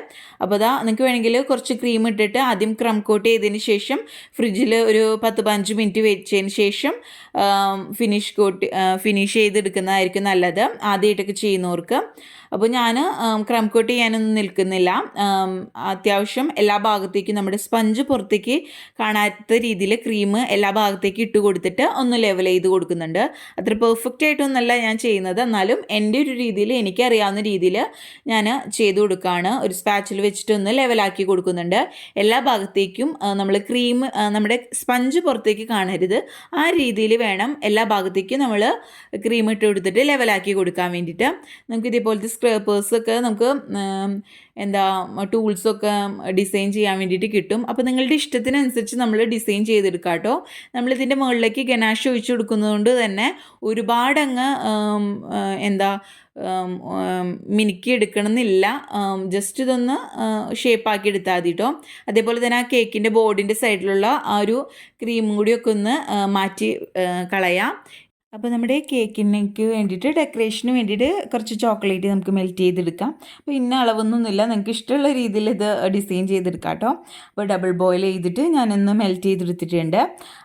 അപ്പോൾ നിങ്ങൾക്ക് വേണമെങ്കിൽ കുറച്ച് ക്രീം ഇട്ടിട്ട് ആദ്യം ക്രം കോട്ട് ചെയ്തതിന് ശേഷം ഫ്രിഡ്ജിൽ ഒരു 10-15 മിനിറ്റ് വെച്ചതിന് ശേഷം ഫിനിഷ് ചെയ്തെടുക്കുന്നതായിരിക്കും നല്ലത്, ആദ്യമായിട്ടൊക്കെ ചെയ്യുന്നവർക്ക്. അപ്പോൾ ഞാൻ ക്രം കോട്ട് ചെയ്യാനൊന്നും നിൽക്കുന്നില്ല. അത്യാവശ്യം എല്ലാ ഭാഗത്തേക്കും നമ്മുടെ സ്പഞ്ച് പുറത്തേക്ക് കാണാത്ത രീതിയിൽ ക്രീം എല്ലാ ഭാഗത്തേക്കും ഇട്ട് കൊടുത്തിട്ട് ഒന്ന് ലെവൽ ചെയ്ത് കൊടുക്കുന്നുണ്ട്. അത്ര പെർഫെക്റ്റ് ആയിട്ടൊന്നുമല്ല ഞാൻ ചെയ്യുന്നത്, എന്നാലും എൻ്റെ ഒരു രീതിയിൽ എനിക്കറിയാവുന്ന രീതിയിൽ ഞാൻ ചെയ്ത് കൊടുക്കുകയാണ്. ഒരു സ്പാച്ചിൽ വെച്ചിട്ട് ഒന്ന് ലെവലാക്കി കൊടുക്കുന്നുണ്ട്. എല്ലാ ഭാഗത്തേക്കും നമ്മൾ ക്രീം നമ്മുടെ സ്പഞ്ച് പുറത്തേക്ക് കാണരുത്, ആ രീതിയിൽ വേണം എല്ലാ ഭാഗത്തേക്കും നമ്മൾ ക്രീം ഇട്ട് കൊടുത്തിട്ട് ലെവലാക്കി കൊടുക്കാൻ വേണ്ടിയിട്ട്. നമുക്ക് ഇതേപോലത്തെ സ്ക്രേപ്പേഴ്സൊക്കെ നമുക്ക് എന്താ ടൂൾസൊക്കെ ഡിസൈൻ ചെയ്യാൻ വേണ്ടിയിട്ട് കിട്ടും. അപ്പോൾ നിങ്ങളുടെ ഇഷ്ടത്തിനനുസരിച്ച് നമ്മൾ ഡിസൈൻ ചെയ്തെടുക്കാം കേട്ടോ. നമ്മളിതിൻ്റെ മുകളിലേക്ക് ഗനാഷ് ഒഴിച്ചു കൊടുക്കുന്നതുകൊണ്ട് തന്നെ ഒരുപാടങ്ങ് എന്താ മിനുക്കി എടുക്കണമെന്നില്ല. ജസ്റ്റ് ഇതൊന്ന് ഷേപ്പാക്കി എടുത്താൽ മതി കേട്ടോ. അതേപോലെ തന്നെ ആ കേക്കിൻ്റെ ബോർഡിൻ്റെ സൈഡിലുള്ള ആ ഒരു ക്രീമും കൂടിയൊക്കെ ഒന്ന് മാറ്റി കളയാം. അപ്പോൾ നമ്മുടെ കേക്കിനേക്ക് വേണ്ടിയിട്ട് ഡെക്കറേഷന് വേണ്ടിയിട്ട് കുറച്ച് ചോക്ലേറ്റ് നമുക്ക് മെൽറ്റ് ചെയ്തെടുക്കാം. അപ്പോൾ ഇന്ന അളവൊന്നുമില്ല, നിങ്ങൾക്ക് ഇഷ്ടമുള്ള രീതിയിൽ ഇത് ഡിസൈൻ ചെയ്തെടുക്കാം കേട്ടോ. അപ്പോൾ ഡബിൾ ബോയിൽ ചെയ്തിട്ട് ഞാനൊന്ന് മെൽറ്റ് ചെയ്തെടുത്തിട്ടുണ്ട്.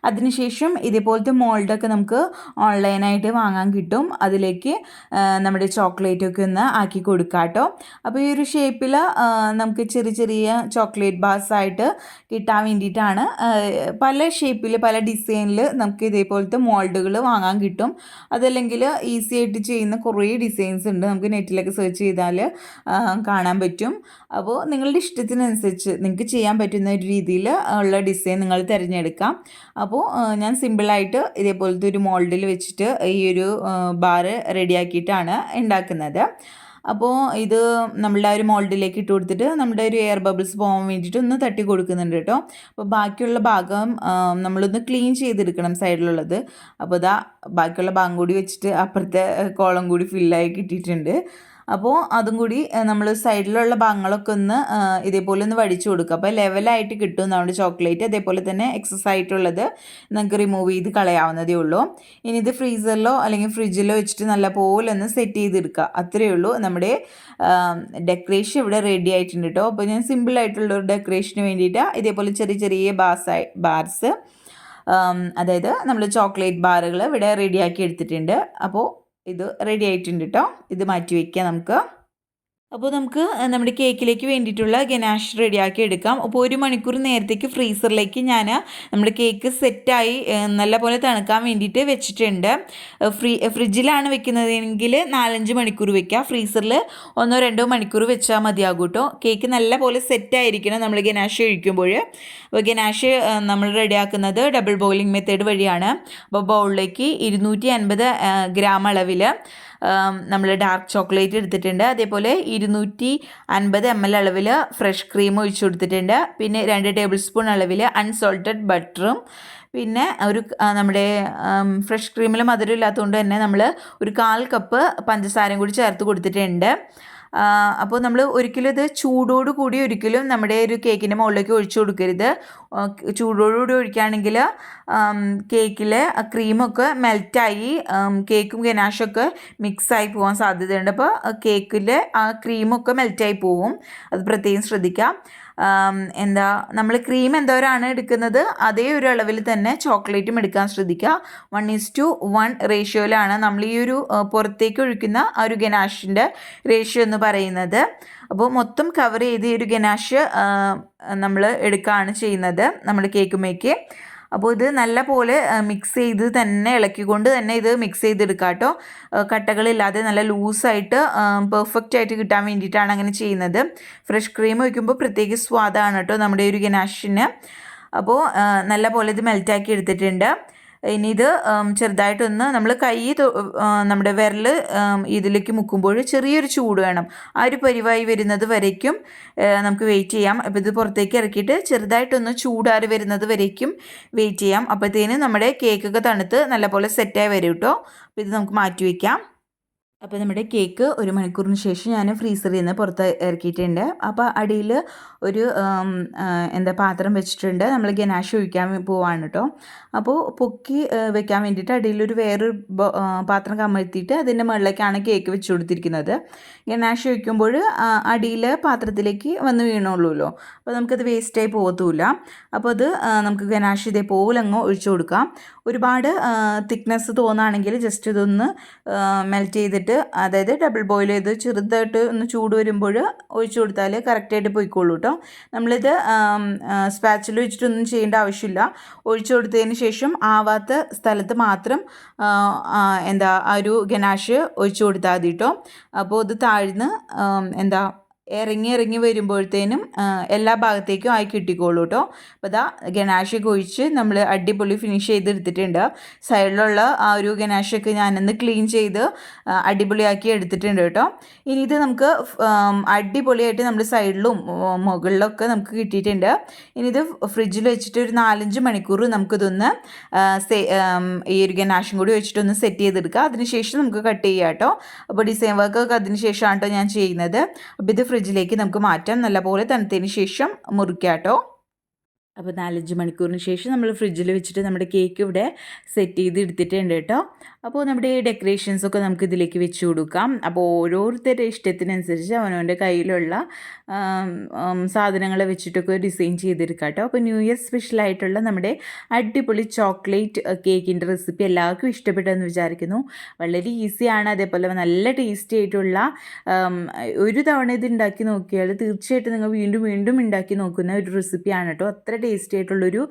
അതിനുശേഷം ഇതേപോലത്തെ മോൾഡൊക്കെ നമുക്ക് ഓൺലൈനായിട്ട് വാങ്ങാൻ കിട്ടും. അതിലേക്ക് നമ്മുടെ ചോക്ലേറ്റൊക്കെ ഒന്ന് ആക്കി കൊടുക്കാം കേട്ടോ. അപ്പോൾ ഈ ഒരു ഷേപ്പിൽ നമുക്ക് ചെറിയ ചെറിയ ചോക്ലേറ്റ് ബാർസ് ആയിട്ട് കിട്ടാൻ വേണ്ടിയിട്ടാണ് പല ഷേപ്പിൽ പല ഡിസൈനിൽ നമുക്ക് ഇതേപോലത്തെ മോൾഡുകൾ വാങ്ങാൻ കിട്ടും. അതല്ലെങ്കിൽ ഈസി ആയിട്ട് ചെയ്യുന്ന കുറേ ഡിസൈൻസ് ഉണ്ട്, നമുക്ക് നെറ്റിലൊക്കെ സെർച്ച് ചെയ്താൽ കാണാൻ പറ്റും. അപ്പോൾ നിങ്ങളുടെ ഇഷ്ടത്തിനനുസരിച്ച് നിങ്ങൾക്ക് ചെയ്യാൻ പറ്റുന്ന ഒരു രീതിയിൽ ഉള്ള ഡിസൈൻ നിങ്ങൾ തിരഞ്ഞെടുക്കാം. അപ്പോൾ ഞാൻ സിമ്പിളായിട്ട് ഇതേപോലത്തെ ഒരു മോൾഡിൽ വെച്ചിട്ട് ഈ ഒരു ബാറ് റെഡിയാക്കിയിട്ടാണ് ഉണ്ടാക്കുന്നത്. അപ്പോൾ ഇത് നമ്മളുടെ ആ ഒരു മോൾഡിലേക്ക് ഇട്ട് കൊടുത്തിട്ട് നമ്മുടെ ഒരു എയർ ബബിൾസ് പോകാൻ വേണ്ടിയിട്ട് ഒന്ന് തട്ടി കൊടുക്കുന്നുണ്ട് കേട്ടോ. അപ്പോൾ ബാക്കിയുള്ള ഭാഗം നമ്മളൊന്ന് ക്ലീൻ ചെയ്തെടുക്കണം സൈഡിലുള്ളത്. അപ്പോൾ ഇതാ ബാക്കിയുള്ള ഭാഗം കൂടി വെച്ചിട്ട് അപ്പുറത്തെ കോളം കൂടി ഫില്ലായി കിട്ടിയിട്ടുണ്ട്. അപ്പോൾ അതും കൂടി നമ്മൾ സൈഡിലുള്ള ഭാഗങ്ങളൊക്കെ ഒന്ന് ഇതേപോലെ ഒന്ന് വടിച്ചു കൊടുക്കുക. അപ്പോൾ ലെവലായിട്ട് കിട്ടും നമ്മുടെ ചോക്ലേറ്റ്. അതേപോലെ തന്നെ എക്സസ് ആയിട്ടുള്ളത് നമുക്ക് റിമൂവ് ചെയ്ത് കളയാവുന്നതേ ഉള്ളൂ. ഇനി ഇത് ഫ്രീസറിലോ അല്ലെങ്കിൽ ഫ്രിഡ്ജിലോ വെച്ചിട്ട് നല്ല ഒന്ന് സെറ്റ് ചെയ്തെടുക്കുക, അത്രയേ ഉള്ളൂ. നമ്മുടെ ഡെക്കറേഷൻ ഇവിടെ റെഡി ആയിട്ടുണ്ട് കേട്ടോ. അപ്പോൾ ഞാൻ സിമ്പിളായിട്ടുള്ള ഒരു ഡെക്കറേഷന് വേണ്ടിയിട്ട് ഇതേപോലെ ചെറിയ ചെറിയ ബാർസ് അതായത് നമ്മൾ ചോക്ലേറ്റ് ബാറുകൾ ഇവിടെ റെഡിയാക്കി എടുത്തിട്ടുണ്ട്. അപ്പോൾ ഇത് റെഡി ആയിട്ടുണ്ട് കേട്ടോ. ഇത് മാറ്റി വയ്ക്കാം നമുക്ക്. അപ്പോൾ നമുക്ക് നമ്മുടെ കേക്കിലേക്ക് വേണ്ടിയിട്ടുള്ള ഗനാഷ് റെഡിയാക്കി എടുക്കാം. അപ്പോൾ 1 മണിക്കൂർ നേരത്തേക്ക് ഫ്രീസറിലേക്ക് ഞാൻ നമ്മുടെ കേക്ക് സെറ്റായി നല്ലപോലെ തണുക്കാൻ വേണ്ടിയിട്ട് വെച്ചിട്ടുണ്ട്. ഫ്രിഡ്ജിലാണ് വെക്കുന്നതെങ്കിൽ 4-5 മണിക്കൂർ വെക്കുക. ഫ്രീസറിൽ 1-2 മണിക്കൂർ വെച്ചാൽ മതിയാകും കേട്ടോ. കേക്ക് നല്ലപോലെ സെറ്റായിരിക്കണം നമ്മൾ ഗനാഷ് ഒഴിക്കുമ്പോൾ. അപ്പോൾ ഗനാഷ് നമ്മൾ റെഡിയാക്കുന്നത് ഡബിൾ ബോയിലിംഗ് മെത്തേഡ് വഴിയാണ്. അപ്പോൾ ബൗളിലേക്ക് 250 ഗ്രാം അളവിൽ നമ്മൾ ഡാർക്ക് ചോക്ലേറ്റ് എടുത്തിട്ടുണ്ട്. അതേപോലെ 250 ml അളവിൽ ഫ്രഷ് ക്രീം ഒഴിച്ചു കൊടുത്തിട്ടുണ്ട്. പിന്നെ 2 ടേബിൾ സ്പൂൺ അളവിൽ അൺസോൾട്ടഡ് ബട്ടറും പിന്നെ നമ്മുടെ ഫ്രഷ് ക്രീമിൽ മധുരം ഇല്ലാത്തതുകൊണ്ട് തന്നെ നമ്മൾ ഒരു 1/4 കപ്പ് പഞ്ചസാരയും കൂടി ചേർത്ത് കൊടുത്തിട്ടുണ്ട്. അപ്പോൾ നമ്മൾ ഒരിക്കലും ഇത് ചൂടോടുകൂടി ഒരിക്കലും നമ്മുടെ ഒരു കേക്കിൻ്റെ മുകളിലേക്ക് ഒഴിച്ചു കൊടുക്കരുത്. ചൂടോടുകൂടി ഒഴിക്കുകയാണെങ്കിൽ കേക്കിലെ ക്രീമൊക്കെ മെൽറ്റായി കേക്കും ഗനാഷൊക്കെ മിക്സായി പോകാൻ സാധ്യതയുണ്ട്. അപ്പോൾ കേക്കിലെ ആ ക്രീമൊക്കെ മെൽറ്റായി പോവും, അത് പ്രത്യേകം ശ്രദ്ധിക്കാം. നമ്മൾ ക്രീം എന്തോരാണ് എടുക്കുന്നത് അതേ ഒരു അളവിൽ തന്നെ ചോക്ലേറ്റും എടുക്കാൻ ശ്രദ്ധിക്കുക. 1:1 റേഷ്യോയിലാണ് നമ്മൾ ഈ ഒരു പുറത്തേക്ക് ഒഴിക്കുന്ന ആ ഒരു ഗനാഷിൻ്റെ റേഷ്യോ എന്ന് പറയുന്നത്. അപ്പോൾ മൊത്തം കവർ ചെയ്ത് ഈ ഒരു ഗനാഷ് നമ്മൾ എടുക്കുകയാണ് ചെയ്യുന്നത് നമ്മുടെ കേക്കുമേക്ക്. അപ്പോൾ ഇത് നല്ല പോലെ മിക്സ് ചെയ്ത് തന്നെ ഇളക്കിക്കൊണ്ട് തന്നെ ഇത് മിക്സ് ചെയ്തെടുക്കുക കേട്ടോ. കട്ടകളില്ലാതെ നല്ല ലൂസായിട്ട് പെർഫെക്റ്റ് ആയിട്ട് കിട്ടാൻ വേണ്ടിയിട്ടാണ് അങ്ങനെ ചെയ്യുന്നത്. ഫ്രഷ് ക്രീം ഒഴിക്കുമ്പോൾ പ്രത്യേക സ്വാദാണ് കേട്ടോ നമ്മുടെ ഒരു ഗനാഷിന്. അപ്പോൾ നല്ല പോലെ ഇത് മെൽറ്റാക്കി എടുത്തിട്ടുണ്ട്. ഇനി ഇത് ചെറുതായിട്ടൊന്ന് നമ്മൾ നമ്മുടെ വിരൽ ഇതിലേക്ക് മുക്കുമ്പോൾ ചെറിയൊരു ചൂട് വേണം. ആ ഒരു പരിവായി വരുന്നത് വരയ്ക്കും നമുക്ക് വെയിറ്റ് ചെയ്യാം. അപ്പോൾ ഇത് പുറത്തേക്ക് ഇറക്കിയിട്ട് ചെറുതായിട്ടൊന്ന് ചൂടാറി വരുന്നത് വരയ്ക്കും വെയിറ്റ് ചെയ്യാം. അപ്പോഴത്തേനും നമ്മുടെ കേക്കൊക്കെ തണുത്ത് നല്ലപോലെ സെറ്റായി വരും കേട്ടോ. അപ്പോൾ ഇത് നമുക്ക് മാറ്റി വയ്ക്കാം. അപ്പോൾ നമ്മുടെ കേക്ക് 1 മണിക്കൂറിന് ശേഷം ഞാൻ ഫ്രീസറിൽ നിന്ന് പുറത്ത് ഇറക്കിയിട്ടുണ്ട്. അപ്പോൾ അടിയിൽ ഒരു പാത്രം വെച്ചിട്ടുണ്ട്. നമ്മൾ ഗനാഷ് ഒഴിക്കാൻ പോവാണ് കേട്ടോ. അപ്പോൾ പൊക്കി വെക്കാൻ വേണ്ടിയിട്ട് അടിയിലൊരു വേറൊരു പാത്രം കമഴ്ത്തിയിട്ട് അതിൻ്റെ മുകളിലേക്കാണ് കേക്ക് വെച്ച് കൊടുത്തിരിക്കുന്നത്. ഗനാഷ് ഒഴിക്കുമ്പോൾ അടിയിൽ പാത്രത്തിലേക്ക് വന്ന് വീണുള്ളൂല്ലോ, അപ്പോൾ നമുക്കത് വേസ്റ്റായി പോകത്തുമില്ല. അപ്പോൾ അത് നമുക്ക് ഗനാഷ് ഇതേപോലെ അങ്ങ് ഒഴിച്ചു കൊടുക്കാം. ഒരുപാട് തിക്നെസ് തോന്നുകയാണെങ്കിൽ ജസ്റ്റ് ഇതൊന്ന് മെൽറ്റ് ചെയ്തിട്ട്, അതായത് ഡബിൾ ബോയിൽ ചെയ്ത് ചെറുതായിട്ട് ഒന്ന് ചൂട് വരുമ്പോൾ ഒഴിച്ചു കൊടുത്താൽ കറക്റ്റായിട്ട് പോയിക്കോളൂ കേട്ടോ. നമ്മളിത് സ്പാച്ചിൽ വെച്ചിട്ടൊന്നും ചെയ്യേണ്ട ആവശ്യമില്ല. ഒഴിച്ചു കൊടുത്തതിന് ശേഷം ആവാത്ത സ്ഥലത്ത് മാത്രം ആ ഒരു ഗനാഷ് ഒഴിച്ചു കൊടുത്താൽ മതി കേട്ടോ. അപ്പോൾ ഇത് താഴ്ന്ന് ഇറങ്ങി വരുമ്പോഴത്തേനും എല്ലാ ഭാഗത്തേക്കും ആയി കിട്ടിക്കോളൂ കേട്ടോ. അപ്പോൾ ഇതാ ഗനാഷൊക്കെ ഒഴിച്ച് നമ്മൾ അടിപൊളി ഫിനിഷ് ചെയ്തെടുത്തിട്ടുണ്ട്. സൈഡിലുള്ള ആ ഒരു ഗനാഷൊക്കെ ഞാനൊന്ന് ക്ലീൻ ചെയ്ത് അടിപൊളിയാക്കി എടുത്തിട്ടുണ്ട് കേട്ടോ. ഇനി ഇത് നമുക്ക് അടിപൊളിയായിട്ട് നമ്മുടെ സൈഡിലും മുകളിലൊക്കെ നമുക്ക് കിട്ടിയിട്ടുണ്ട്. ഇനി ഇത് ഫ്രിഡ്ജിൽ വെച്ചിട്ട് ഒരു 4-5 മണിക്കൂർ നമുക്കിതൊന്ന് ഈ ഒരു ഗനാഷും കൂടി വെച്ചിട്ടൊന്ന് സെറ്റ് ചെയ്തെടുക്കുക. അതിനുശേഷം നമുക്ക് കട്ട് ചെയ്യാം കേട്ടോ. അപ്പോൾ ഡിസൈൻ വർക്കൊക്കെ അതിന് ശേഷമാണ് കേട്ടോ ഞാൻ ചെയ്യുന്നത്. അപ്പോൾ ഇത് ഫ്രിഡ്ജിലേക്ക് നമുക്ക് മാറ്റാം. നല്ലപോലെ തണുത്തതിന് ശേഷം മുറിക്കാം കേട്ടോ. അപ്പോൾ 4-5 മണിക്കൂറിന് ശേഷം നമ്മൾ ഫ്രിഡ്ജിൽ വെച്ചിട്ട് നമ്മുടെ കേക്ക് ഇവിടെ സെറ്റ് ചെയ്ത് എടുത്തിട്ടുണ്ട് കേട്ടോ. അപ്പോൾ നമ്മുടെ ഡെക്കറേഷൻസൊക്കെ നമുക്ക് ഇതിലേക്ക് വെച്ച് കൊടുക്കാം. അപ്പോൾ ഓരോരുത്തരുടെ ഇഷ്ടത്തിനനുസരിച്ച് അവനവൻ്റെ കയ്യിലുള്ള സാധനങ്ങൾ വെച്ചിട്ടൊക്കെ ഡിസൈൻ ചെയ്തെടുക്കാം കേട്ടോ. അപ്പോൾ ന്യൂ ഇയർ സ്പെഷ്യലായിട്ടുള്ള നമ്മുടെ അടിപൊളി ചോക്ലേറ്റ് കേക്കിൻ്റെ റെസിപ്പി എല്ലാവർക്കും ഇഷ്ടപ്പെട്ടെന്ന് വിചാരിക്കുന്നു. വളരെ ഈസിയാണ്, അതേപോലെ നല്ല ടേസ്റ്റി ആയിട്ടുള്ള ഒരു തവണ ഇത് ഉണ്ടാക്കി നോക്കിയാൽ തീർച്ചയായിട്ടും നിങ്ങൾ വീണ്ടും വീണ്ടും ഉണ്ടാക്കി നോക്കുന്ന ഒരു റെസിപ്പിയാണ് കേട്ടോ. അത്ര ടേസ്റ്റി ആയിട്ടുള്ളൊരു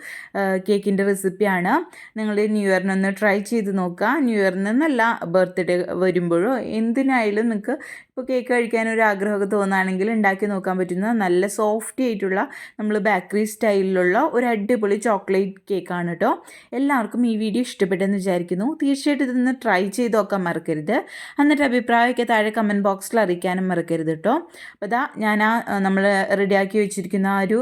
കേക്കിൻ്റെ റെസിപ്പിയാണ്. നിങ്ങൾ ന്യൂ ഇയറിനൊന്ന് ട്രൈ ചെയ്ത് നോക്കുക. ന്യൂ ഇയറിനെന്നല്ല, ബർത്ത്ഡേ വരുമ്പോഴോ എന്തിനായാലും നിങ്ങൾക്ക് ഇപ്പോൾ കേക്ക് കഴിക്കാനൊരു ആഗ്രഹമൊക്കെ തോന്നുകയാണെങ്കിൽ ഉണ്ടാക്കി നോക്കാൻ പറ്റുന്ന നല്ല സോഫ്റ്റി ആയിട്ടുള്ള നമ്മൾ ബേക്കറി സ്റ്റൈലിലുള്ള ഒരു അടിപൊളി ചോക്ലേറ്റ് കേക്കാണ് കേട്ടോ. എല്ലാവർക്കും ഈ വീഡിയോ ഇഷ്ടപ്പെട്ടെന്ന് വിചാരിക്കുന്നു. തീർച്ചയായിട്ടും ഇതൊന്ന് ട്രൈ ചെയ്ത് നോക്കാൻ മറക്കരുത്. എന്നിട്ട് അഭിപ്രായമൊക്കെ താഴെ കമൻറ്റ് ബോക്സിൽ അറിയിക്കാനും മറക്കരുത് കേട്ടോ. അപ്പോൾ ഇതാ ഞാൻ നമ്മൾ റെഡിയാക്കി വെച്ചിരിക്കുന്ന ആ ഒരു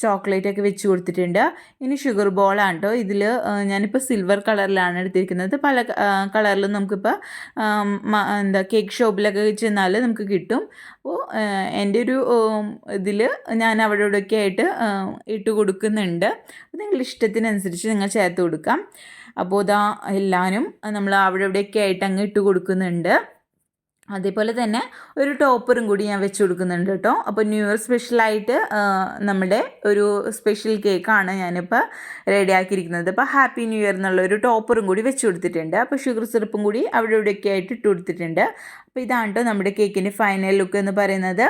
ചോക്ലേറ്റൊക്കെ വെച്ച് കൊടുത്തിട്ടുണ്ട്. ഇനി ഷുഗർ ബോളാണ് കേട്ടോ. ഇതിൽ ഞാനിപ്പോൾ സിൽവർ കളറിലാണ് എടുത്തിരിക്കുന്നത്. പല കളറിലും നമുക്കിപ്പോൾ കേക്ക് ഷോപ്പിലൊക്കെ ചെന്നാൽ നമുക്ക് കിട്ടും. അപ്പോൾ എൻ്റെ ഒരു ഇതിൽ ഞാൻ അവിടെ ഇവിടെയൊക്കെ ആയിട്ട് ഇട്ട് കൊടുക്കുന്നുണ്ട്. അപ്പോൾ നിങ്ങളുടെ ഇഷ്ടത്തിനനുസരിച്ച് നിങ്ങൾ ചേർത്ത് കൊടുക്കാം. അപ്പോൾ ഇതാ എല്ലാവരും നമ്മൾ അവിടെ ഇവിടെയൊക്കെ ആയിട്ട് അങ്ങ് ഇട്ട് കൊടുക്കുന്നുണ്ട്. അതേപോലെ തന്നെ ഒരു ടോപ്പറും കൂടി ഞാൻ വെച്ച് കൊടുക്കുന്നുണ്ട് കേട്ടോ. അപ്പോൾ ന്യൂ ഇയർ സ്പെഷ്യലായിട്ട് നമ്മുടെ ഒരു സ്പെഷ്യൽ കേക്കാണ് ഞാനിപ്പോൾ റെഡിയാക്കിയിരിക്കുന്നത്. അപ്പോൾ ഹാപ്പി ന്യൂ ഇയർ എന്നുള്ള ഒരു ടോപ്പറും കൂടി വെച്ച് കൊടുത്തിട്ടുണ്ട്. അപ്പോൾ ഷുഗർ സിറപ്പും കൂടി അവിടെ ഇവിടെയൊക്കെ ആയിട്ട് ഇട്ട് കൊടുത്തിട്ടുണ്ട്. അപ്പോൾ ഇതാണ് കേട്ടോ നമ്മുടെ കേക്കിൻ്റെ ഫൈനൽ ലുക്ക് എന്ന് പറയുന്നത്.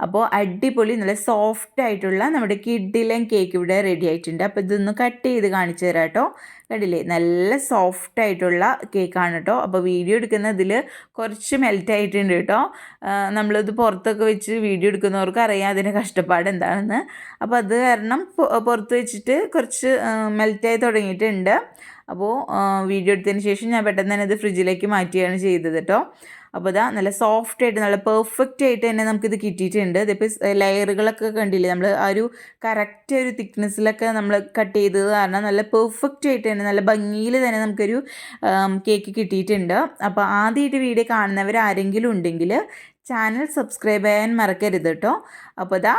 അപ്പോൾ അടിപൊളി നല്ല സോഫ്റ്റ് ആയിട്ടുള്ള നമ്മുടെ കിഡിലൻ കേക്ക് ഇവിടെ റെഡി ആയിട്ടുണ്ട്. അപ്പോൾ ഇതൊന്ന് കട്ട് ചെയ്ത് കാണിച്ചു തരാം കേട്ടോ. കണ്ടില്ലേ, നല്ല സോഫ്റ്റ് ആയിട്ടുള്ള കേക്കാണ് കേട്ടോ. അപ്പോൾ വീഡിയോ എടുക്കുന്നതിൽ കുറച്ച് മെൽറ്റ് ആയിട്ടുണ്ട് കേട്ടോ. നമ്മളിത് പുറത്തൊക്കെ വെച്ച് വീഡിയോ എടുക്കുന്നവർക്ക് അറിയാം അതിൻ്റെ കഷ്ടപ്പാട് എന്താണെന്ന്. അപ്പോൾ അത് കാരണം പുറത്ത് വെച്ചിട്ട് കുറച്ച് മെൽറ്റായി തുടങ്ങിയിട്ടുണ്ട്. അപ്പോൾ വീഡിയോ എടുത്തതിന് ശേഷം ഞാൻ പെട്ടെന്ന് തന്നെ ഇത് ഫ്രിഡ്ജിലേക്ക് മാറ്റുകയാണ് ചെയ്തത് കേട്ടോ. അപ്പോൾ ഇതാ നല്ല സോഫ്റ്റ് ആയിട്ട് നല്ല പെർഫെക്റ്റ് ആയിട്ട് തന്നെ നമുക്കിത് കിട്ടിയിട്ടുണ്ട്. ഇതിപ്പോൾ ലെയറുകളൊക്കെ കണ്ടില്ലേ, നമ്മൾ ആ ഒരു കറക്റ്റ് ഒരു തിക്നെസ്സിലൊക്കെ നമ്മൾ കട്ട് ചെയ്തത് കാരണം നല്ല പെർഫെക്റ്റ് ആയിട്ട് തന്നെ നല്ല ഭംഗിയിൽ തന്നെ നമുക്കൊരു കേക്ക് കിട്ടിയിട്ടുണ്ട്. അപ്പോൾ ആദ്യമായിട്ട് വീഡിയോ കാണുന്നവർ ആരെങ്കിലും ഉണ്ടെങ്കിൽ ചാനൽ സബ്സ്ക്രൈബ് ചെയ്യാൻ മറക്കരുത് കേട്ടോ. അപ്പോൾ ഇതാ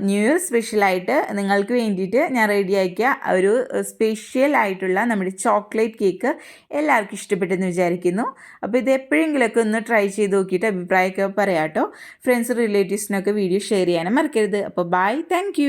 ന്യൂ ഇയർ സ്പെഷ്യലായിട്ട് നിങ്ങൾക്ക് വേണ്ടിയിട്ട് ഞാൻ റെഡിയാക്കിയ ഒരു സ്പെഷ്യൽ ആയിട്ടുള്ള നമ്മുടെ ചോക്ലേറ്റ് കേക്ക് എല്ലാവർക്കും ഇഷ്ടപ്പെട്ടെന്ന് വിചാരിക്കുന്നു. അപ്പോൾ ഇത് എപ്പോഴെങ്കിലുമൊക്കെ ഒന്ന് ട്രൈ ചെയ്ത് നോക്കിയിട്ട് അഭിപ്രായമൊക്കെ പറയാം കേട്ടോ. ഫ്രണ്ട്സ് റിലേറ്റീവ്സിനൊക്കെ വീഡിയോ ഷെയർ ചെയ്യാനും മറക്കരുത്. അപ്പോൾ ബൈ, താങ്ക്